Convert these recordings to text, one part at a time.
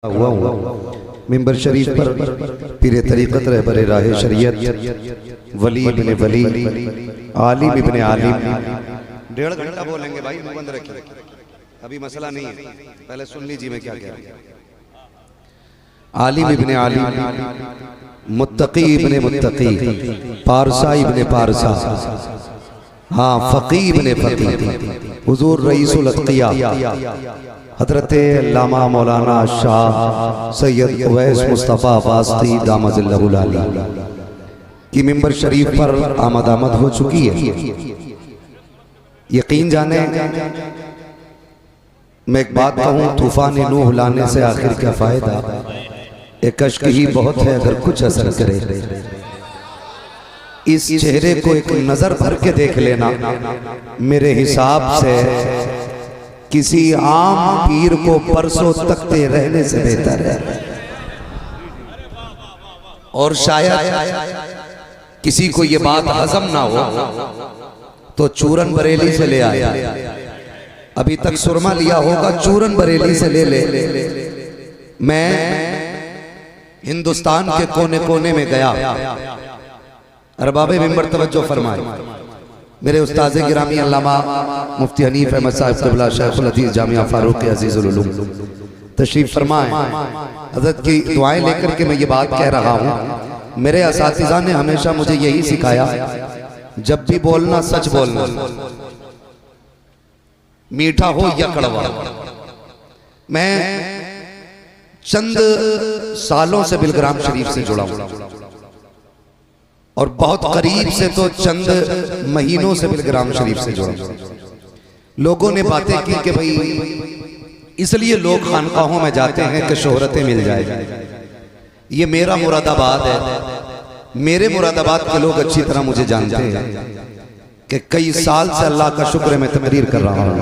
हुआ हूँ मिंबर शरीफ पर पीरे तरीक़त रहबर राह शरीयत वली इब्ने वली आलिम इब्ने आलिम। 1.5 घंटा बोलेंगे भाई, मुंह बंद रखिए, अभी मसला नहीं है, पहले सुन लीजिए मैं क्या कह रहा हूँ। आलिम इब्ने आलिम, मुत्तकी इब्ने मुत्तकी, पारसा इब्ने पारसा, हाँ फ़क़ी इब्ने फ़क़ी, हुज़ूर रईसुल अत्क़िया हज़रत अल्लामा मौलाना शाह सैयद उवैस मुस्तफ़ा वास्ती दामजिल्लहुल आली की मिंबर शरीफ पर आमद हो चुकी है। यकीन जाने मैं एक बात कहूँ, तूफान नूह लाने से आखिर क्या फ़ायदा, एक अश्क ही बहुत है अगर कुछ असर करे। इस चेहरे को एक नज़र भर के देख लेना मेरे हिसाब से किसी आम पीर को परसों तकते रहने से बेहतर है। और शायद किसी को ये बात हजम ना हो तो चूरन बरेली से ले आया, अभी तक सुरमा लिया होगा, चूरन बरेली से ले ले। मैं हिंदुस्तान के कोने कोने में गया, अरबाबे मिंबर तवज्जो फरमाए, मेरे उस्ताद गिरामी अल्लामा मुफ्ती हनीफ अहमद साहब क़िबला शेखुल हदीस जामिया फारूक अज़ीज़ुल उलूम तशरीफ फरमाए। हज़रत की दुआएं लेकर के मैं ये बात कह रहा हूँ, मेरे असातिज़ा ने हमेशा मुझे यही सिखाया, जब भी बोलना सच बोलना, मीठा हो या कड़वा। मैं चंद सालों से बिलग्राम शरीफ से जुड़ा हूँ और बहुत करीब से तो चंद महीनों से बिलग्राम शरीफ से जुड़ा। लोगों ने बातें की कि भाई इसलिए लोग खानकाहों में जाते हैं कि शोहरतें मिल जाए। ये मेरा मुरादाबाद है, मेरे मुरादाबाद के लोग अच्छी तरह मुझे जानते हैं कि कई साल से अल्लाह का शुक्र है मैं तकरीर कर रहा हूँ।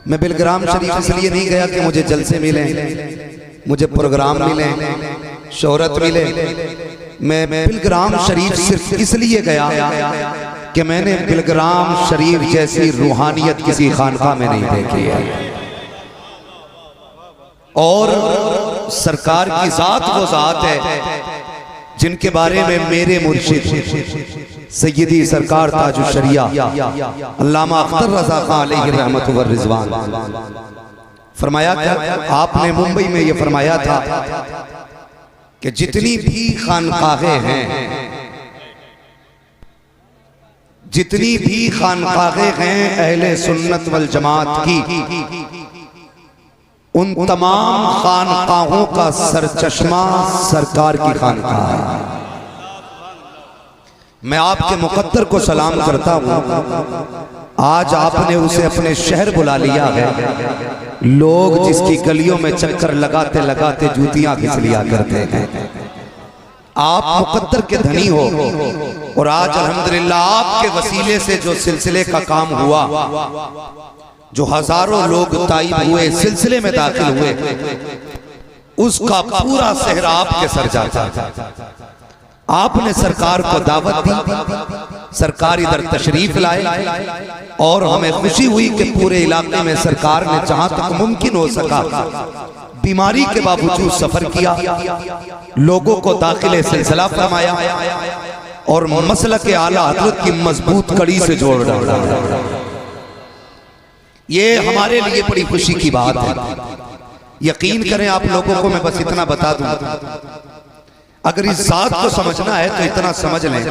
मैं बिलग्राम शरीफ इसलिए नहीं गया कि मुझे जलसे मिले, मुझे प्रोग्राम मिले, शोहरत मिले। मैं बिलग्राम शरीफ सिर्फ इसलिए गया कि मैंने बिलग्राम शरीफ जैसी रूहानियत किसी खानका में नहीं देखी है। और सरकार की जात वो जात है जिनके बारे में मेरे मुर्शिद सैयदी सरकार ताजुश शरिया अल्लामा अख्तर रज़ा खान अलैहि रहमत व रिज़वान फरमाया था। आपने मुंबई में ये फरमाया था कि जितनी भी खानकाहें हैं, जितनी भी खानकाहें हैं अहले सुन्नत वल जमात की, उन तमाम खानकाहों का सरचश्मा सरकार की खानकाह है। मैं आपके मुकद्दर को सलाम करता हूँ, आज आपने उसे अपने शहर बुला लिया है। लोग जिसकी गलियों में चक्कर लगाते लगाते जूतियां घिस लिया करते हैं। आप मुकद्दर के धनी हो और आज अल्हम्दुलिल्लाह आपके वसीले से जो सिलसिले का काम हुआ, जो हजारों लोग ताइब हुए, सिलसिले में दाखिल हुए, उसका पूरा सेहरा आपके सर जाता। आपने सरकार को दावत दी, सरकार इधर तशरीफ लाए और हमें खुशी हुई कि पूरे इलाके में सरकार ने जहां तक मुमकिन हो सका बीमारी के बावजूद सफर किया, लोगों को दाखिले सिलसिला फरमाया और मसलक आला हज़रत की मजबूत कड़ी से जोड़ डाला। ये हमारे लिए बड़ी खुशी की बात है। यकीन करें आप लोगों को मैं बस इतना बता दूं, अगर इस जात को समझना है तो इतना समझ लें,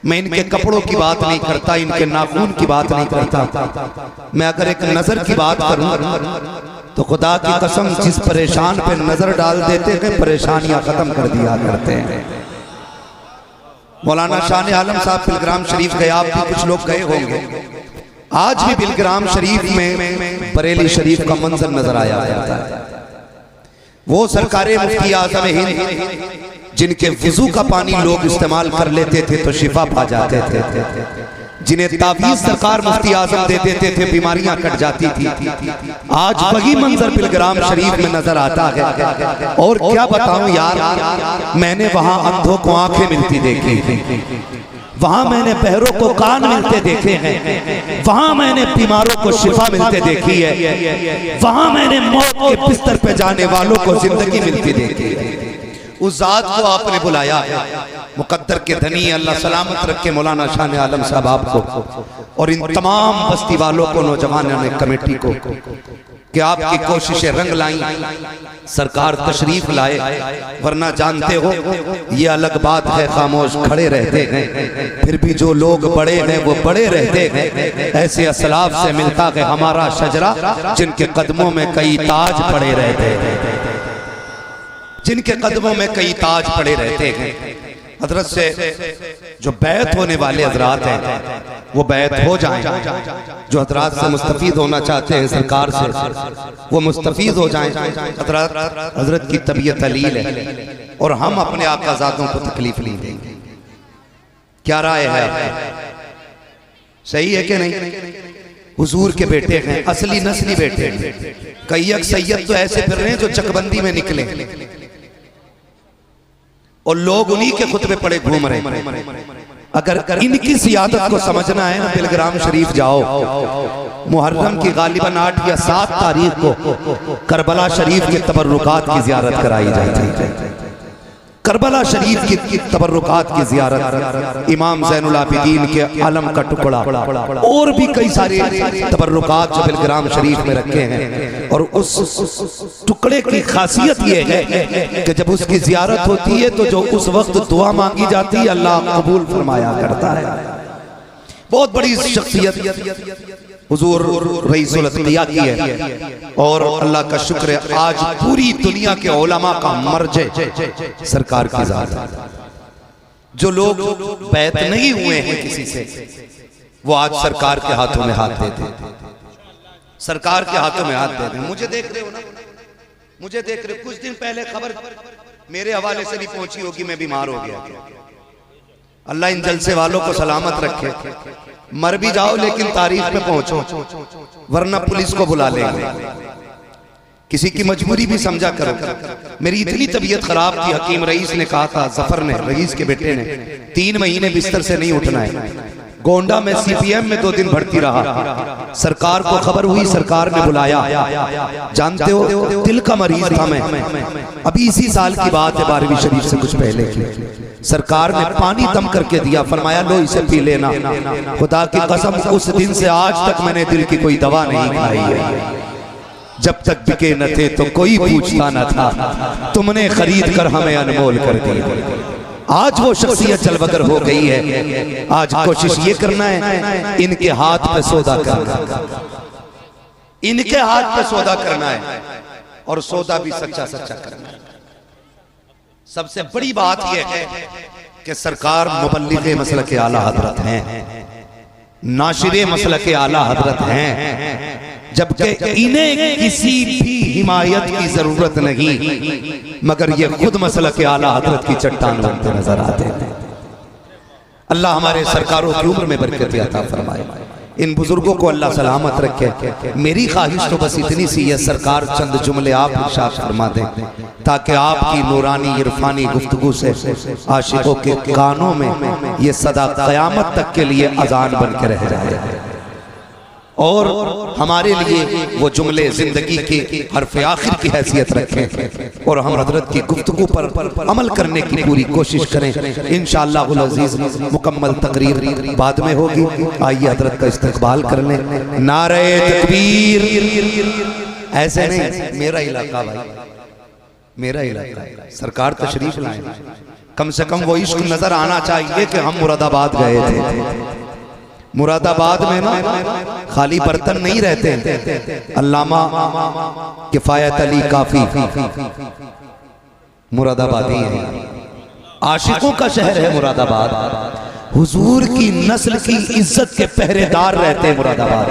मैं इनके कपड़ों की बात नहीं करता, इनके नाखून की बात नहीं करता। मैं अगर एक नजर की बात करूं तो खुदा की कसम जिस परेशान पे नजर डाल देते हैं परेशानियां खत्म कर दिया करते हैं। मौलाना शाह आलम साहब बिलग्राम शरीफ गए, आप भी कुछ लोग गए होंगे। आज भी बिलग्राम शरीफ में बरेली शरीफ का मंजर नजर आया करता है। वो सरकारे मुफ्ती आज़म हिंद जिनके वुज़ू का पानी लोग इस्तेमाल कर लेते थे तो शिफा पा जाते थे, जिन्हें तावीज़ सरकार मुफ्ती आज़म दे देते थे बीमारियां कट जाती थी, आज वही मंजर बिलग्राम शरीफ में नजर आता है। और क्या बताऊं यार, मैंने वहां अंधों को आंखें मिलती देखी, वहां मैंने बहरों को कान मिलते देखे हैं, वहां मैंने बीमारों को शिफा मिलते देखी है, वहां मैंने मौत के बिस्तर पे जाने वालों को जिंदगी मिलती देखी है। उस जात को आपने बुलाया, मुकद्दर के धनी अल्लाह सलामत रखे मौलाना शाह आलम साहब आपको और इन तमाम बस्ती वालों को, नौजवानों ने, कमेटी को, कि आपकी कोशिशें रंग लाई, सरकार तशरीफ लाए। वरना जानते हो ये अलग बात है, खामोश खड़े रहते हैं, फिर भी जो लोग बड़े हैं वो बड़े रहते हैं। ऐसे असलाफ से मिलता है हमारा शजरा, जिनके कदमों में कई ताज पड़े रहते हैं, जिनके कदमों में कई ताज पड़े रहते हैं। हजरत से जो बैत होने वाले हजरात हैं वो बैत हो जाएं, जो हजरात से मुस्तफीद होना चाहते हैं सरकार से वो मुस्तफीद हो जाएं। हजरत की तबीयत अलील है और हम अपने आकाजातों को तकलीफ नहीं देंगे। क्या राय है आपकी? सही है कि नहीं? हुजूर के बेटे हैं, असली नस्ली बेटे हैं। कई सैयद तो ऐसे फिर रहे हैं जो चकबंदी में निकले और लोग उन्हीं के खुतबे पड़े घूम रहे हैं। अगर इनकी सियादत को समझना है ना, बिलग्राम शरीफ जाओ, मुहर्रम की गालिबन 8 या 7 तारीख को करबला शरीफ के तबर्रुकात की जियारत कराई जाती है। करबला शरीफ की तबर्रुकात की जियारत, इमाम ज़ैनुल आबिदीन के अलम का टुकड़ा और भी कई सारे तबर्रुकात जो बिलग्राम शरीफ में रखे हैं। और उस टुकड़े की खासियत ये है कि जब उसकी जियारत होती है तो जो उस वक्त दुआ मांगी जाती है अल्लाह कबूल फरमाया करता है। बहुत बड़ी शख्सियत हुजूर रईसुल अत्किया की है और अल्लाह का शुक्र है आज पूरी दुनिया के उलमा का मर्जे सरकार की जात है। जो लोग बैत नहीं हुए हैं किसी से वो आज सरकार के हाथों में हाथ देते हैं, सरकार के हाथों में हाथ देते हैं। मुझे देख रहे हो ना, मुझे देख रहे हो। कुछ दिन पहले खबर मेरे हवाले से भी पहुंची होगी, मैं बीमार हो गया। अल्लाह इन जलसे वालों को सलामत रखे। मर भी जाओ लेकिन तारीख पे पहुंचो, वरना पुलिस को बुला लेंगे। किसी की मजबूरी भी समझा करो। मेरी इतनी तबीयत खराब थी, हकीम रईस ने कहा था, जफर ने, रईस के बेटे ने, 3 महीने बिस्तर से नहीं उठना है। गोंडा में सीपीएम में 2 दिन भर्ती रहा। सरकार को खबर हुई, सरकार ने बुलाया। जानते हो दिल का मरीज था मैं। अभी इसी साल की बात है, 12वीं शरीफ से कुछ पहले की। सरकार ने पानी दम करके दिया, फरमाया लो इसे पी लेना। खुदा की कसम उस दिन से आज तक मैंने दिल की कोई दवा नहीं खाई है। जब तक बिके न थे तो कोई पूछता न था, तुमने खरीद कर हमें अनमोल कर दिया। आज वो शख्सियत जलवगर हो गई है। आज कोशिश ये करना है इनके हाथ पे सौदा करना, इनके हाथ पे सौदा करना है और सौदा भी सच्चा सच्चा करना है। सबसे बड़ी बात यह है कि सरकार मुबल्लिग़े मसलक आला हजरत हैं, नाशिरे मसलक आला हजरत हैं, जबकि इन्हें किसी भी हिमायत की जरूरत नहीं, मगर ये खुद मसलक आला हजरत की चट्टान बनते नजर आते हैं। अल्लाह हमारे सरकारों की उम्र में बरकत अता फरमाए, इन बुजुर्गों को अल्लाह सलामत रखे। मेरी ख्वाहिश तो बस इतनी सी है, सरकार चंद जुमले आप इरशाद फरमा दें ताकि आपकी नूरानी इरफानी गुफ्तगू से आशिकों के कानों में ये सदा क़यामत तक के लिए अजान बन के रह जाए और हमारे लिए वो जुमले जिंदगी के हरफ आखिर की हैसियत रखें और हम हजरत की गुफ्तगू पर अमल करने की पूरी कोशिश करें। इंशाअल्लाहुल अज़ीज़ मुकम्मल तकरीर बाद में होगी। आइए हजरत का इस्तकबाल कर लें। नारे तकबीर। ऐसे नहीं, मेरा इलाका भाई, मेरा इलाका, सरकार तशरीफ लाए, कम से कम वो इश्क नजर आना चाहिए कि हम मुरादाबाद गए थे। मुरादाबाद में ना खाली बर्तन नहीं रहते। अल्लामा किफायत अली काफी मुरादाबादी है, आशिकों का शहर है मुरादाबाद। हुजूर की नस्ल की इज्जत के पहरेदार रहते हैं मुरादाबाद।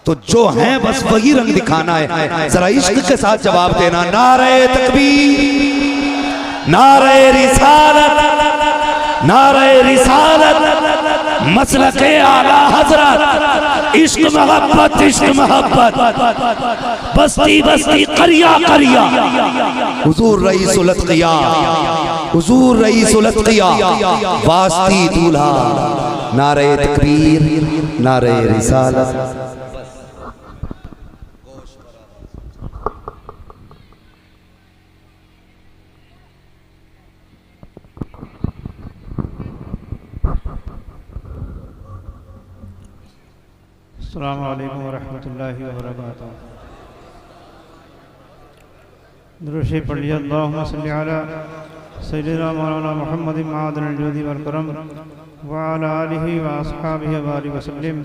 तो जो हैं बस वही रंग दिखाना है, जरा इश्क के साथ जवाब देना। नारे तकबीर, नारे रिसालत, नारे रिसालत, मसलके आला हजरत, इश्क मोहब्बत, इश्क मोहब्बत, बस्ती बस्ती, करिया करिया, हुजूर रईसुल अत्किया, हुजूर रईसुल अत्किया वास्ती दूल्हा, नारे तकबीर, नारे रिसालत। अस्सलामु अलैकुम वरहमतुल्लाहि वबरकातुहू। दुरूद शरीफ पढ़िए। अल्लाहुम्मा सल्लि अला सय्यिदिना मौलाना मुहम्मदिन मअदनिल जुदी वल करम व अला आलिहि व अस्हाबिहि व बारिक वसल्लिम।